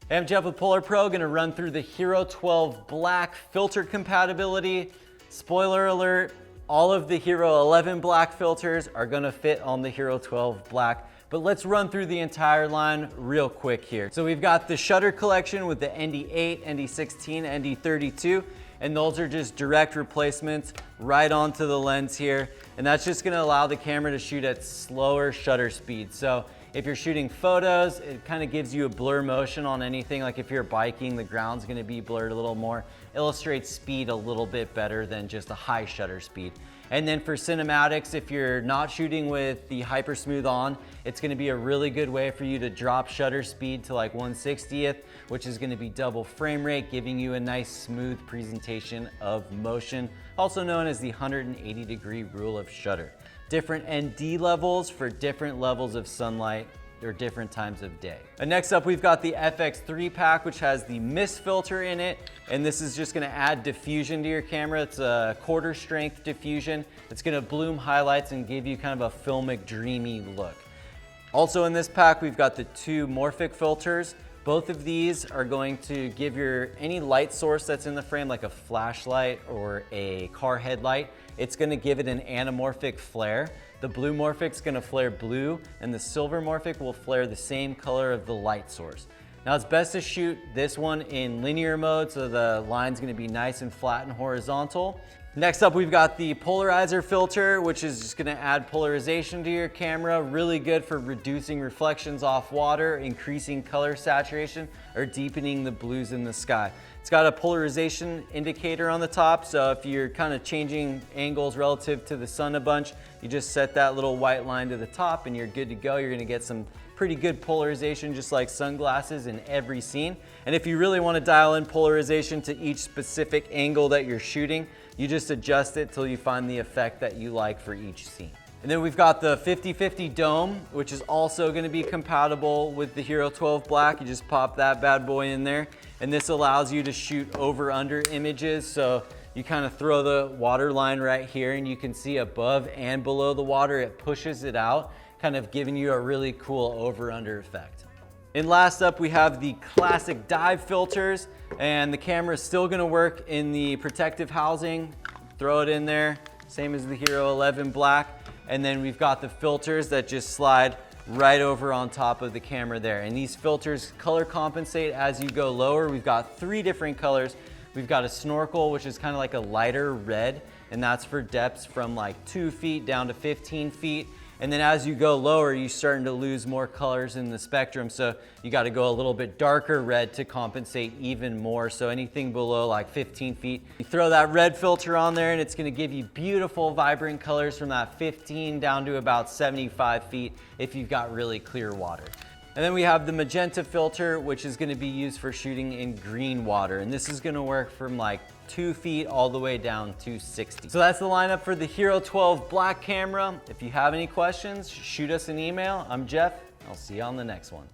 Hey, I'm Jeff with Polar Pro, gonna run through the Hero12 Black filter compatibility. Spoiler alert, all of the Hero11 Black filters are gonna fit on the Hero12 Black, but let's run through the entire line real quick here. So we've got the shutter collection with the ND8, ND16, ND32, and those are just direct replacements right onto the lens here. And that's just gonna allow the camera to shoot at slower shutter speed. So if you're shooting photos, it kind of gives you a blur motion on anything. Like if you're biking, the ground's gonna be blurred a little more. Illustrates speed a little bit better than just a high shutter speed. And then for cinematics, if you're not shooting with the hyper smooth on, it's gonna be a really good way for you to drop shutter speed to like 1/60th, which is gonna be double frame rate, giving you a nice smooth presentation of motion, also known as the 180-degree rule of shutter. Different ND levels for different levels of sunlight or different times of day. And next up, we've got the FX3 pack, which has the mist filter in it. And this is just gonna add diffusion to your camera. It's a quarter strength diffusion. It's gonna bloom highlights and give you kind of a filmic, dreamy look. Also in this pack, we've got the two Morphic filters. Both of these are going to give any light source that's in the frame, like a flashlight or a car headlight, it's gonna give it an anamorphic flare. The blue Morphic's gonna flare blue, and the silver Morphic will flare the same color of the light source. Now it's best to shoot this one in linear mode, so the line's gonna be nice and flat and horizontal. Next up, we've got the polarizer filter, which is just gonna add polarization to your camera. Really good for reducing reflections off water, increasing color saturation, or deepening the blues in the sky. It's got a polarization indicator on the top, so if you're kind of changing angles relative to the sun a bunch, you just set that little white line to the top and you're good to go. You're gonna get some pretty good polarization, just like sunglasses, in every scene. And if you really want to dial in polarization to each specific angle that you're shooting, you just adjust it till you find the effect that you like for each scene. And then we've got the 50/50 dome, which is also going to be compatible with the Hero12 Black. You just pop that bad boy in there, and this allows you to shoot over/under images. So you kind of throw the water line right here, and you can see above and below the water, it pushes it out, kind of giving you a really cool over/under effect. And last up, we have the classic dive filters, and the camera is still gonna work in the protective housing. Throw it in there, same as the Hero11 Black. And then we've got the filters that just slide right over on top of the camera there. And these filters color compensate as you go lower. We've got 3 different colors. We've got a snorkel, which is kind of like a lighter red, and that's for depths from like 2 feet down to 15 feet. And then as you go lower, you're starting to lose more colors in the spectrum. So you got to go a little bit darker red to compensate even more. So anything below like 15 feet, you throw that red filter on there and it's going to give you beautiful, vibrant colors from that 15 down to about 75 feet if you've got really clear water. And then we have the magenta filter, which is going to be used for shooting in green water. And this is going to work from like 2 feet all the way down to 60. So that's the lineup for the Hero12 Black camera. If you have any questions, shoot us an email. I'm Jeff. I'll see you on the next one.